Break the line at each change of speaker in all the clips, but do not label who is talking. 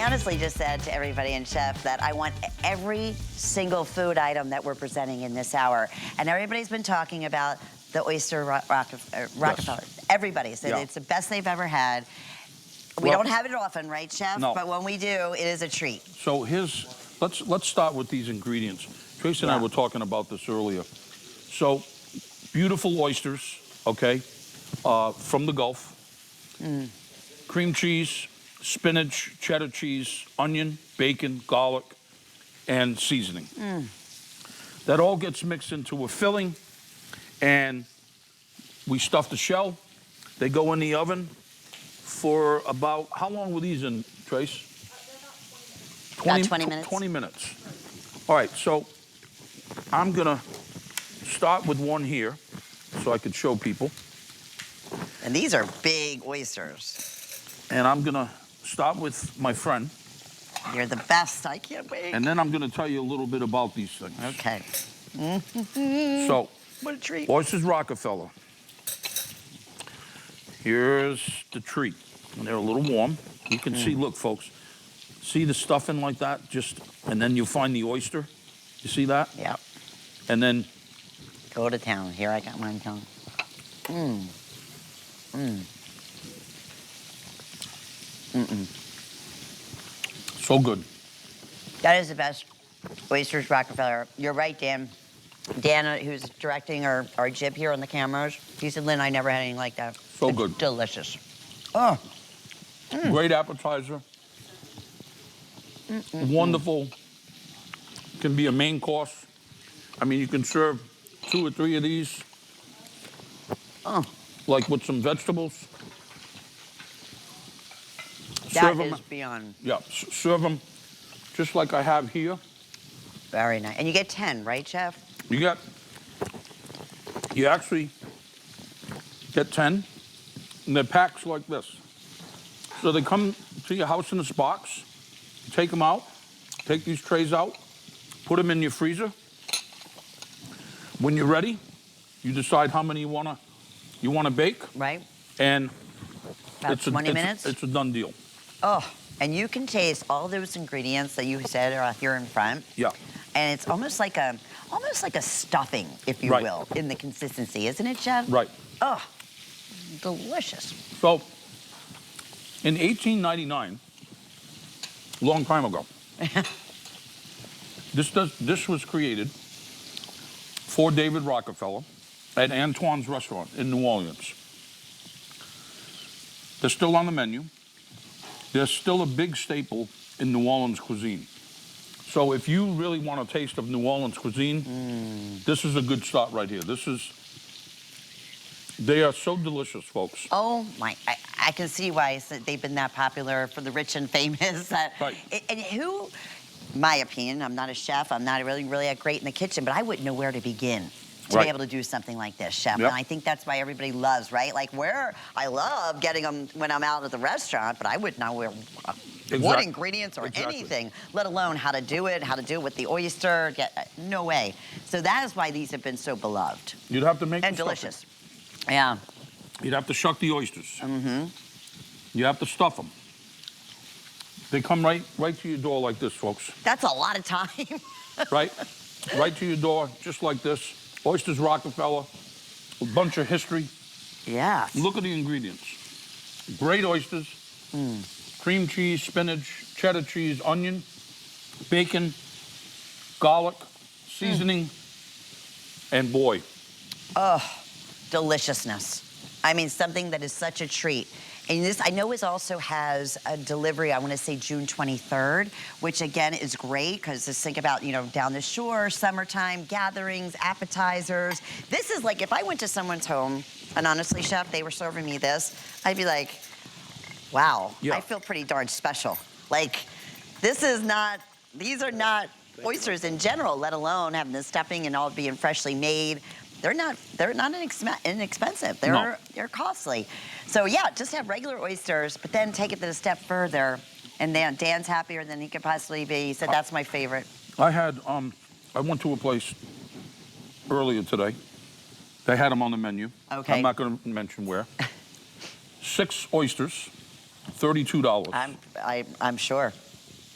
honestly just said to everybody in Chef that I want every single food item that we're presenting in this hour. And everybody's been talking about the Oyster Rockefeller.
Yes.
Everybody said it's the best they've ever had. We don't have it often, right, Chef?
No.
But when we do, it is a treat.
So let's start with these ingredients. Tracy and I were talking about this earlier. So beautiful oysters, okay, from the Gulf. Cream cheese, spinach, cheddar cheese, onion, bacon, garlic, and seasoning. That all gets mixed into a filling, and we stuff the shell. They go in the oven for about, how long were these in, Trace?
About 20 minutes.
20 minutes. All right, so I'm gonna start with one here so I could show people.
And these are big oysters.
And I'm gonna start with my friend.
You're the best. I can't wait.
And then I'm gonna tell you a little bit about these things.
Okay.
So,
What a treat.
Oysters Rockefeller. Here's the treat. And they're a little warm. You can see, look, folks, see the stuffing like that? And then you find the oyster. You see that?
Yeah.
And then...
Go to town. Here, I got mine coming.
So good.
That is the best Oysters Rockefeller. You're right, Dan. Dan, who's directing our jib here on the cameras, he said, Lynn, I never had anything like that.
So
It's
good.
delicious. Oh.
Great appetizer. Wonderful. Can be a main course. I mean, you can serve 2 or 3 of these. Like with some vegetables.
That is beyond.
Yeah, serve them just like I have here.
Very nice. And you get 10, right, Chef?
You actually get 10, and they're packs like this. So they come to your house in this box, take them out, take these trays out, put them in your freezer. When you're ready, you decide how many you wanna bake.
Right.
And
About 20 minutes?
It's a done deal.
Oh, and you can taste all those ingredients that you said are here in front.
Yeah.
And it's almost like a stuffing, if you will, in the consistency, isn't it, Chef?
Right.
Oh, delicious.
So, in 1899, a long time ago, this was created for David Rockefeller at Antoine's restaurant in New Orleans. They're still on the menu. They're still a big staple in New Orleans cuisine. So if you really want a taste of New Orleans cuisine, this is a good start right here. They are so delicious, folks.
Oh my, I can see why they've been that popular for the rich and famous. And who, my opinion, I'm not a chef, I'm not really great in the kitchen, but I wouldn't know where to begin to be able to do something like this, Chef.
Yep.
And I think that's why everybody loves, right? Like I love getting them when I'm out at the restaurant, but I wouldn't know what ingredients or anything, let alone how to do it with the oyster. No way. So that is why these have been so beloved.
You'd have to make
and delicious. Yeah.
You'd have to shuck the oysters. You have to stuff them. They come right to your door like this, folks.
That's a lot of time.
Right to your door, just like this. Oysters Rockefeller, a bunch of history.
Yeah.
Look at the ingredients. Great oysters, cream cheese, spinach, cheddar cheese, onion, bacon, garlic, seasoning, and boy.
Oh, deliciousness. I mean, something that is such a treat. And this, I know, also has a delivery, I want to say June 23rd, which again is great because just think about, down the shore, summertime, gatherings, appetizers. This is like if I went to someone's home, and honestly, Chef, they were serving me this, I'd be like, wow, I feel pretty darn special. Like, these are not oysters in general, let alone having the stuffing and all being freshly made. They're not inexpensive. They're costly. So yeah, just have regular oysters, but then take it a step further, and then Dan's happier than he could possibly be. He said that's my favorite.
I went to a place earlier today. They had them on the menu.
Okay.
I'm not going to mention where. 6 oysters, $32.
I'm sure.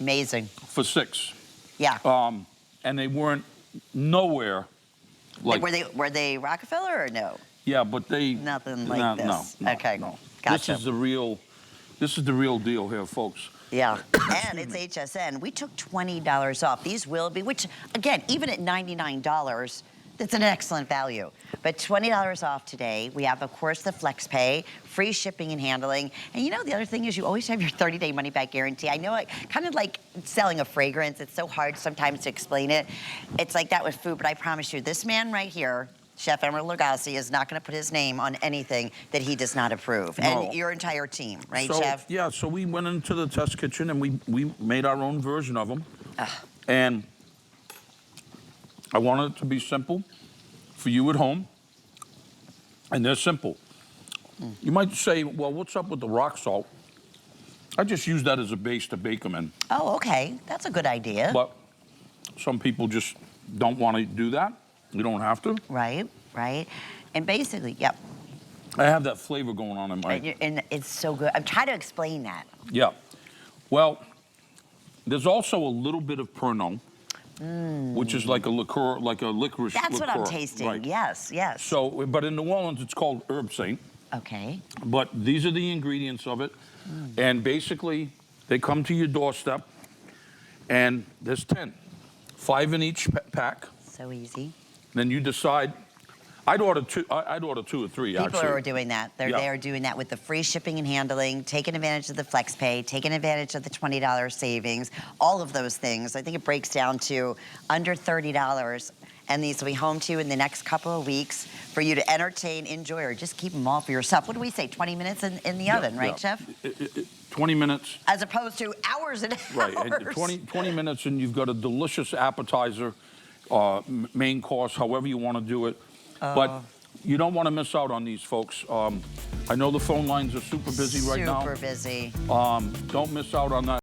Amazing.
for 6.
Yeah.
And they weren't nowhere like.
Were they Rockefeller or no?
Yeah, but they.
Nothing like this.
No,
Okay,
no.
gotcha.
This is the real deal here, folks.
Yeah, and it's HSN. We took $20 off. These will be, which again, even at $99, that's an excellent value. But $20 off today. We have, of course, the flex pay, free shipping and handling. And you know, the other thing is you always have your 30-day money-back guarantee. I know, kind of like selling a fragrance. It's so hard sometimes to explain it. It's like that with food, but I promise you, this man right here, Chef Emeril Lagasse, is not going to put his name on anything that he does not approve.
No.
And your entire team, right,
So,
Chef?
yeah, so we went into the test kitchen and we made our own version of them. And I wanted it to be simple for you at home. And they're simple. You might say, well, what's up with the rock salt? I just use that as a base to bake them in.
Oh, okay. That's a good idea.
But some people just don't want to do that. You don't have to.
Right, right. And basically, yep.
I have that flavor going on in my...
And it's so good. I'm trying to explain that.
Yeah. Well, there's also a little bit of Pernod, which is like a liqueur, like a licorice
That's
liqueur.
what I'm tasting.
Right.
Yes, yes.
So, but in New Orleans, it's called Herb Saint.
Okay.
But these are the ingredients of it. And basically, they come to your doorstep, and there's 10. 5 in each pack.
So easy.
Then you decide. I'd order 2 or 3,
People
actually.
are doing that. They are doing that with the free shipping and handling, taking advantage of the flex pay, taking advantage of the $20 savings, all of those things. I think it breaks down to under $30. And these will be home to you in the next couple of weeks for you to entertain, enjoy, or just keep them all for yourself. What do we say, 20 minutes in the oven, right, Chef?
20 minutes.
As opposed to hours and hours.
Right, and 20 minutes, and you've got a delicious appetizer, main course, however you want to do it. But you don't want to miss out on these, folks. I know the phone lines are super busy right now.
Super busy.
Don't miss out on that.